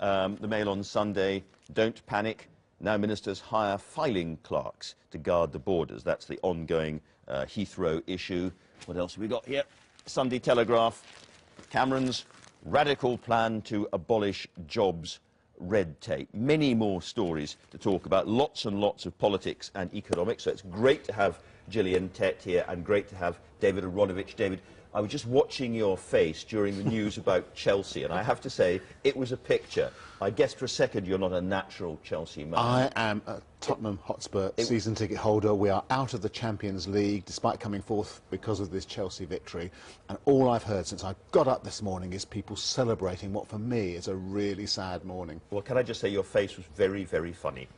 The Mail on Sunday, don't panic. Now ministers hire filing clerks to guard the borders. That's the ongoing Heathrow issue. What else have we got here? Sunday Telegraph, Cameron's radical plan to abolish jobs red tape. Many more stories to talk about, lots and lots of politics and economics. So it's great to have Gillian, Tett here, and great to have David Aaronovitch. David, I was just watching your face during the news about Chelsea, and I have to say, it was a picture. I guess for a second you're not a natural Chelsea man. I am a Tottenham Hotspur season ticket holder. We are out of the Champions League, despite coming fourth because of this Chelsea victory. And all I've heard since I got up this morning is people celebrating what, for me, is a really sad morning. Well, can I just say your face was very, very funny.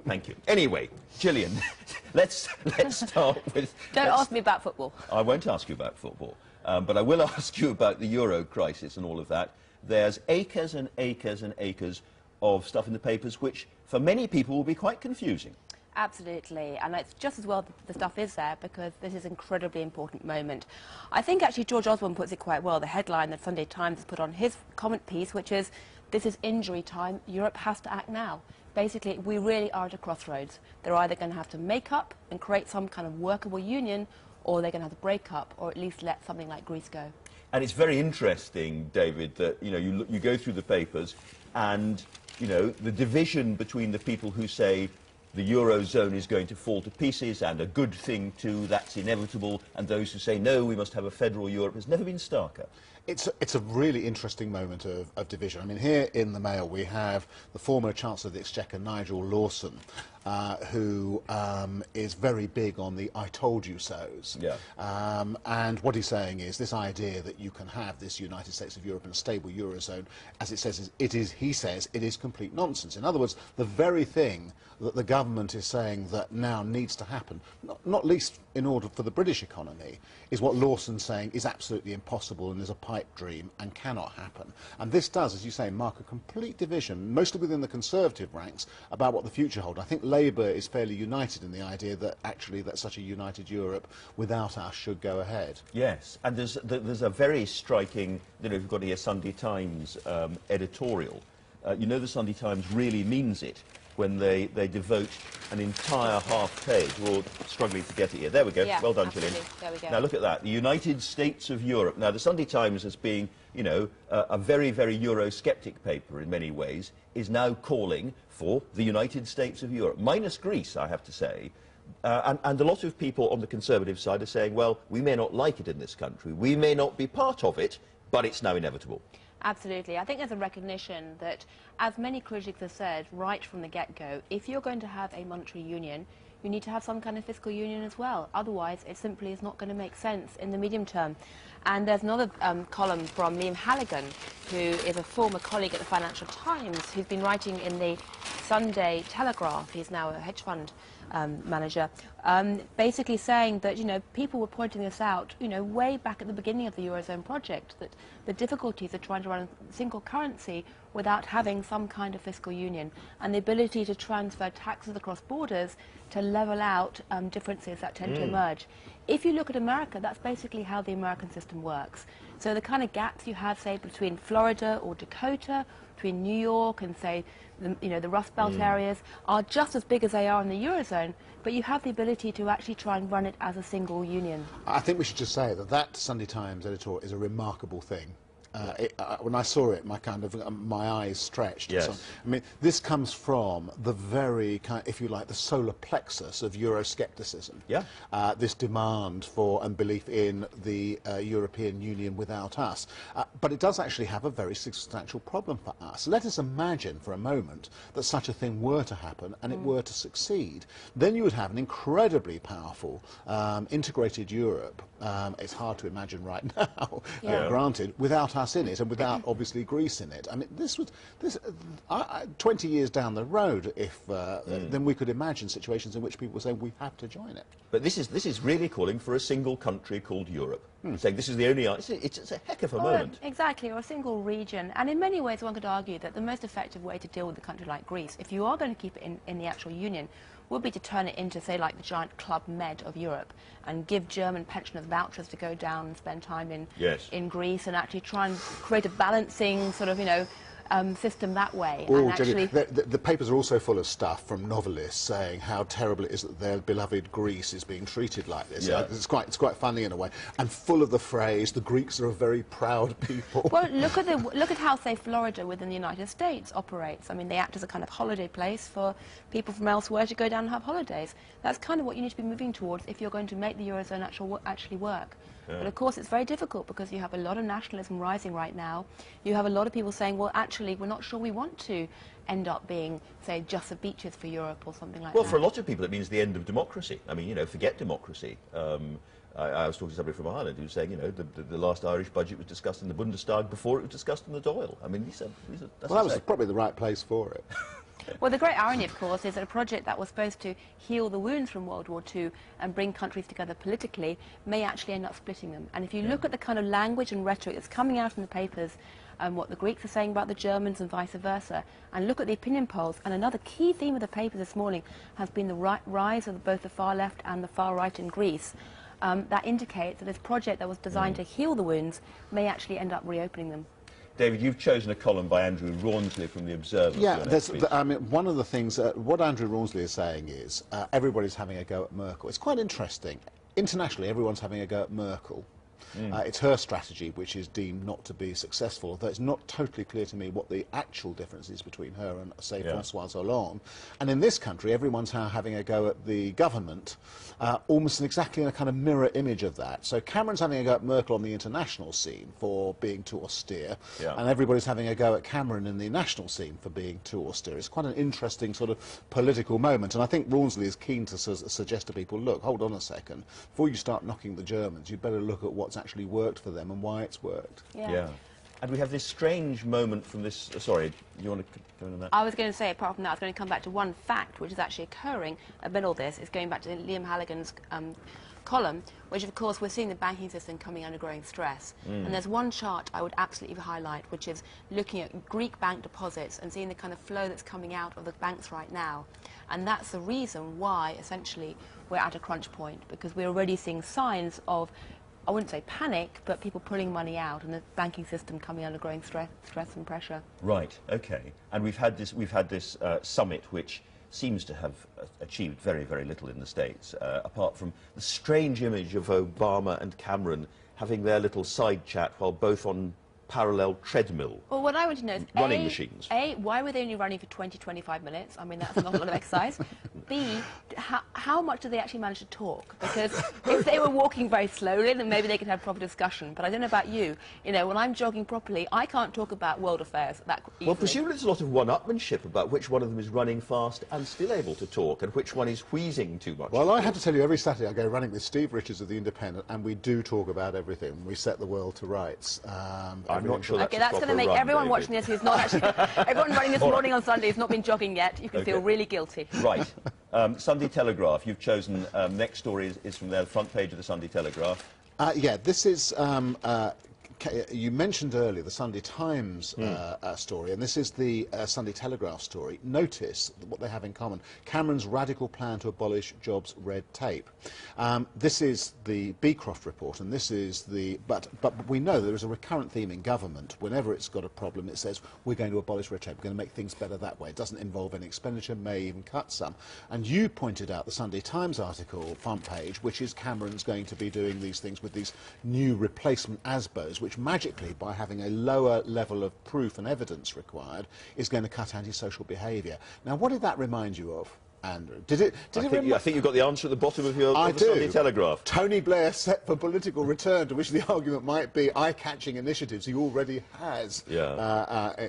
Thank you. Anyway, Gillian, let's start with... Don't ask me about football. I won't ask you about football, but I will ask you about the Euro crisis and all of that. There's acres and acres and acres of stuff in the papers which, for many people, will be quite confusing. Absolutely, and it's just as well that the stuff is there because this is an incredibly important moment. I think actually George Osborne puts it quite well, the headline that Sunday Times has put on his comment piece, which is, this is injury time, Europe has to act now. Basically, we really are at a crossroads. They're either going to have to make up and create some kind of workable union, or they're going to have to break up, or at least let something like Greece go. And it's very interesting, David, that you go through the papers and the division between the people who say the Eurozone is going to fall to pieces and a good thing too, that's inevitable, and those who say no, we must have a federal Europe, has never been starker. It's a really interesting moment of division. I mean, here in the Mail we have the former Chancellor of the Exchequer, Nigel Lawson, who is very big on the I told you so's. Yeah. And what he's saying is this idea that you can have this United States of Europe and a stable Eurozone, as it says, he says it is complete nonsense. In other words, the very thing that the government is saying that now needs to happen, not least in order for the British economy, is what Lawson's saying is absolutely impossible and is a pipe dream and cannot happen. And this does, as you say, mark a complete division, mostly within the Conservative ranks, about what the future holds. I think Labour is fairly united in the idea that actually that such a united Europe without us should go ahead. Yes, and there's a very striking, you've got here Sunday Times editorial. The Sunday Times really means it when they devote an entire half page. We're all struggling to get it here. There we go. Yeah, well done, absolutely. Gillian. There we go. Now look at that. The United States of Europe. Now the Sunday Times, as being, a very, very Eurosceptic paper in many ways, is now calling for the United States of Europe, minus Greece, I have to say. And a lot of people on the Conservative side are saying, well, we may not like it in this country, we may not be part of it, but it's now inevitable. Absolutely. I think there's a recognition that, as many critics have said right from the get-go, if you're going to have a monetary union, you need to have some kind of fiscal union as well. Otherwise, it simply is not going to make sense in the medium term. And there's another column from Liam Halligan, who is a former colleague at the Financial Times, who's been writing in the Sunday Telegraph. He's now a hedge fund manager, basically saying that, people were pointing this out, way back at the beginning of the Eurozone project, that the difficulties of trying to run a single currency without having some kind of fiscal union and the ability to transfer taxes across borders to level out differences that tend to emerge. If you look at America, that's basically how the American system works. So the kind of gaps you have, say, between Florida or Dakota, between New York and, say, the Rust Belt areas, are just as big as they are in the Eurozone, but you have the ability to actually try and run it as a single union. I think we should just say that Sunday Times editorial is a remarkable thing. When I saw it, my eyes stretched. Yes. So, I mean, this comes from the very if you like, the solar plexus of Euroscepticism. Yeah. This demand for and belief in the European Union without us. But it does actually have a very substantial problem for us. Let us imagine for a moment that such a thing were to happen and it were to succeed. Then you would have an incredibly powerful integrated Europe. It's hard to imagine right now, granted, without us in it and without obviously Greece in it. I mean, 20 years down the road, if then we could imagine situations in which people say we have to join it. But this is really calling for a single country called Europe, saying this is the only. It's a heck of a moment. Exactly, or a single region. And in many ways, one could argue that the most effective way to deal with a country like Greece, if you are going to keep it in the actual union, would be to turn it into, say, like the giant Club Med of Europe and give German pensioners vouchers to go down and spend time in Greece and actually try and create a balancing sort of, system that way. Oh, and actually, the papers are also full of stuff from novelists saying how terrible it is that their beloved Greece is being treated like this. Yeah. It's quite funny in a way, and full of the phrase, the Greeks are a very proud people. well, look at how, say, Florida within the United States operates. I mean, they act as a kind of holiday place for people from elsewhere to go down and have holidays. That's kind of what you need to be moving towards if you're going to make the Eurozone actually work. Yeah. But of course it's very difficult because you have a lot of nationalism rising right now. You have a lot of people saying, well, actually, we're not sure we want to end up being, say, just the beaches for Europe or something like that. Well, for a lot of people it means the end of democracy. I mean, you know, forget democracy. I was talking to somebody from Ireland who was saying, you know, the last Irish budget was discussed in the Bundestag before it was discussed in the Dáil. I mean, that's well, that was probably the right place for it. Well, the great irony, of course, is that a project that was supposed to heal the wounds from World War II and bring countries together politically may actually end up splitting them. And if you look at the kind of language and rhetoric that's coming out in the papers, what the Greeks are saying about the Germans and vice versa, and look at the opinion polls, and another key theme of the paper this morning has been the rise of both the far left and the far right in Greece. That indicates that this project that was designed to heal the wounds may actually end up reopening them. David, you've chosen a column by Andrew Rawnsley from The Observer. Yeah, I mean, one of the things, what Andrew Rawnsley is saying is everybody's having a go at Merkel. It's quite interesting. Internationally, everyone's having a go at Merkel. It's her strategy which is deemed not to be successful, although it's not totally clear to me what the actual difference is between her and, say, François Hollande. And in this country, everyone's now having a go at the government, almost exactly in a kind of mirror image of that. So Cameron's having a go at Merkel on the international scene for being too austere, and everybody's having a go at Cameron in the national scene for being too austere. It's quite an interesting sort of political moment, and I think Rawnsley is keen to suggest to people, look, hold on a second, before you start knocking the Germans, you'd better look at what's actually worked for them and why it's worked. Yeah. And we have this strange moment from this... sorry, you want to go into that? I was going to say, apart from that, I was going to come back to one fact which is actually occurring amid all this, is going back to Liam Halligan's column, which, of course, we're seeing the banking system coming under growing stress. And there's one chart I would absolutely highlight, which is looking at Greek bank deposits and seeing the kind of flow that's coming out of the banks right now. And that's the reason why, essentially, we're at a crunch point, because we're already seeing signs of, I wouldn't say panic, but people pulling money out and the banking system coming under growing stress and pressure. Right, okay. And we've had this summit which seems to have achieved very, very little in the States, apart from the strange image of Obama and Cameron having their little side chat while both on parallel treadmill. Well, what I want to know is, running machines. A, why were they only running for 20-25 minutes? I mean, that's not a lot of exercise. B, how much did they actually manage to talk? Because if they were walking very slowly, then maybe they could have proper discussion. But I don't know about you. You know, when I'm jogging properly, I can't talk about world affairs that easily. Well, presumably there's a lot of one-upmanship about which one of them is running fast and still able to talk, and which one is wheezing too much. Well, I have to tell you, every Saturday I go running with Steve Richards of The Independent, and we do talk about everything. We set the world to rights. I'm not sure okay, that's going to make everyone watching this who's not actually... everyone running this morning on Sunday who's not been jogging yet. You can feel really guilty. Right. Sunday Telegraph, you've chosen... next story is from the front page of the Sunday Telegraph. Yeah, this is... you mentioned earlier the Sunday Times story, and this is the Sunday Telegraph story. Notice what they have in common. Cameron's radical plan to abolish jobs red tape. This is the Beecroft report, and this is the... But we know there is a recurrent theme in government. Whenever it's got a problem, it says, we're going to abolish red tape, we're going to make things better that way. It doesn't involve any expenditure, may even cut some. And you pointed out the Sunday Times article, front page, which is Cameron's going to be doing these things with these new replacement ASBOs, which magically, by having a lower level of proof and evidence required, is going to cut antisocial behaviour. Now, what did that remind you of, Andrew? I think you've got the answer at the bottom of your Sunday Telegraph. Tony Blair set for political return, to which the argument might be eye-catching initiatives he already has,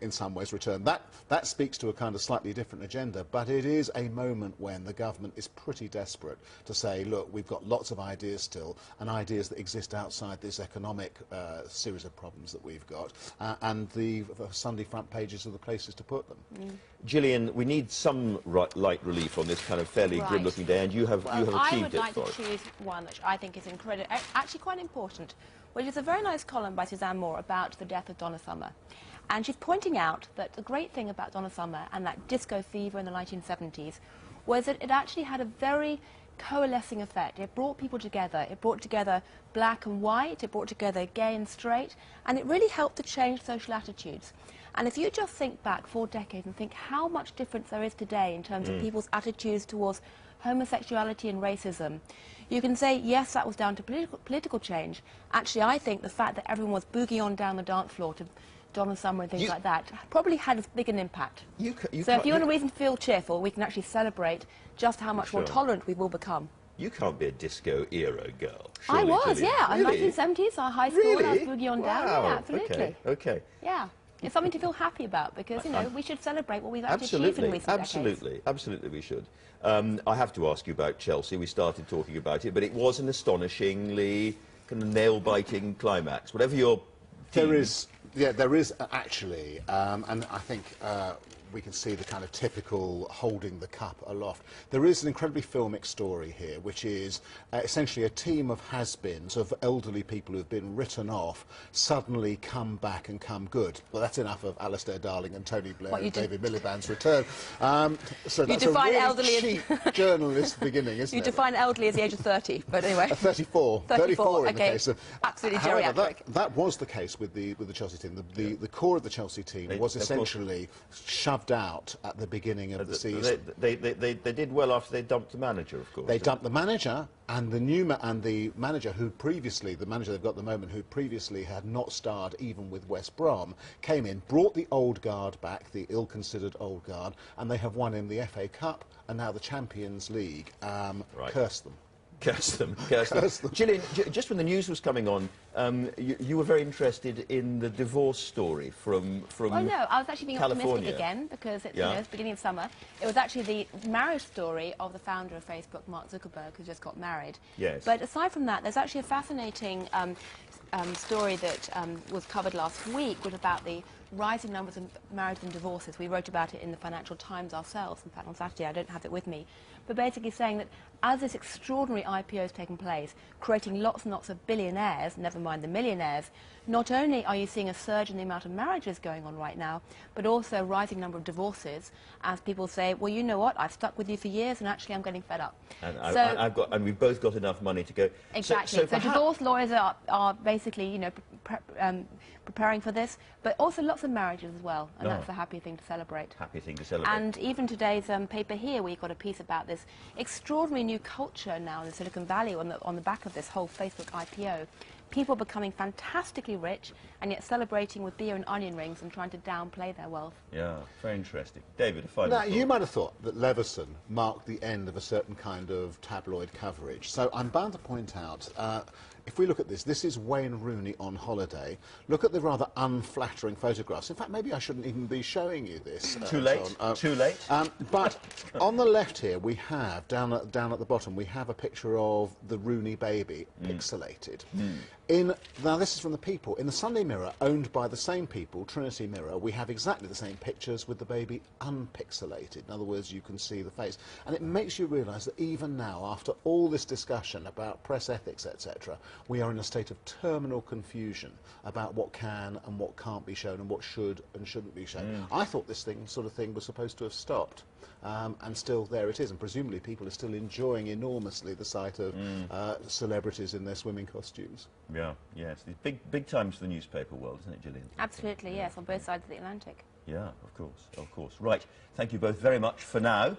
in some ways, returned. That speaks to a kind of slightly different agenda, but it is a moment when the government is pretty desperate to say, look, we've got lots of ideas still, and ideas that exist outside this economic series of problems that we've got, and the Sunday front pages are the places to put them. Gillian, we need some light relief on this kind of fairly grim-looking day, and you have achieved it for us. I would like to choose one which I think is actually quite important, which is a very nice column by Suzanne Moore about the death of Donna Summer. And she's pointing out that the great thing about Donna Summer and that disco fever in the 1970s was that it actually had a very coalescing effect. It brought people together. It brought together black and white. It brought together gay and straight. And it really helped to change social attitudes. And if you just think back 4 decades and think how much difference there is today in terms of people's attitudes towards homosexuality and racism, you can say, yes, that was down to political change. Actually, I think the fact that everyone was boogieing on down the dance floor to Donna Summer and things like that probably had as big an impact. So if you want a reason to feel cheerful, we can actually celebrate just how much more tolerant we've all become. You can't be a disco-era girl, I surely, was, Gillian. yeah. Really? In the 1970s, our high school, Really? I was boogie on down. Wow. Yeah, absolutely. Okay. Yeah. It's something to feel happy about because, you know, we should celebrate what we've actually achieved in recent decades. Absolutely we should. I have to ask you about Chelsea. We started talking about it, but it was an astonishingly kind of nail-biting climax. Whatever your team... There is actually, and I think we can see the kind of typical holding the cup aloft. There is an incredibly filmic story here, which is essentially a team of has-beens, of elderly people who have been written off, suddenly come back and come good. Well, that's enough of Alistair Darling and Tony Blair and David Miliband's return. So that's a really cheap journalist beginning, isn't it? You define elderly as the age of 30, but anyway. 34. 34 in the case of... Absolutely however, geriatric. that was the case with the Chelsea team. The core of the Chelsea team was essentially shoved out at the beginning of the season. They did well after they dumped the manager, of course. They dumped the manager, and the manager who previously, the manager they've got at the moment, who previously had not starred even with West Brom, came in, brought the old guard back, the ill-considered old guard, and they have won in the FA Cup and now the Champions League. Curse them. Curse them. Gillian, just when the news was coming on, you were very interested in the divorce story from Well, no, I was actually being California. optimistic again because it's, you know, it's beginning of summer. It was actually the marriage story of the founder of Facebook, Mark Zuckerberg, who just got married. Yes. But aside from that, there's actually a fascinating story that was covered last week, was about the rising numbers of marriages and divorces. We wrote about it in the Financial Times ourselves, in fact, on Saturday. I don't have it with me. But basically saying that as this extraordinary IPO has taken place, creating lots and lots of billionaires, never mind the millionaires, not only are you seeing a surge in the amount of marriages going on right now, but also a rising number of divorces, as people say, well, you know what, I've stuck with you for years and actually I'm getting fed up. And we've both got enough money to go. Exactly. So divorce lawyers are basically, you know, preparing for this, but also lots of marriages as well, and that's a happy thing to celebrate. Happy thing to celebrate. And even today's paper here, we got a piece about this extraordinary new culture now in Silicon Valley on the back of this whole Facebook IPO. People becoming fantastically rich and yet celebrating with beer and onion rings and trying to downplay their wealth. Yeah, very interesting. David, a final thought. You might have thought that Leveson marked the end of a certain kind of tabloid coverage. So I'm bound to point out, if we look at this is Wayne Rooney on holiday. Look at the rather unflattering photographs. In fact, maybe I shouldn't even be showing you this. Too late. Too late. But on the left here, we have, down at the bottom, we have a picture of the Rooney baby, pixelated. Now, this is from the People. In the Sunday Mirror, owned by the same people, Trinity Mirror, we have exactly the same pictures with the baby unpixelated. In other words, you can see the face. And it makes you realise that even now, after all this discussion about press ethics, etc., we are in a state of terminal confusion about what can and what can't be shown and what should and shouldn't be shown. I thought this sort of thing was supposed to have stopped. And still there it is, and presumably people are still enjoying enormously the sight of celebrities in their swimming costumes. Yes. It's big times for the newspaper world, isn't it, Gillian? Absolutely, yes, on both sides of the Atlantic. Yeah, of course. Right. Thank you both very much for now.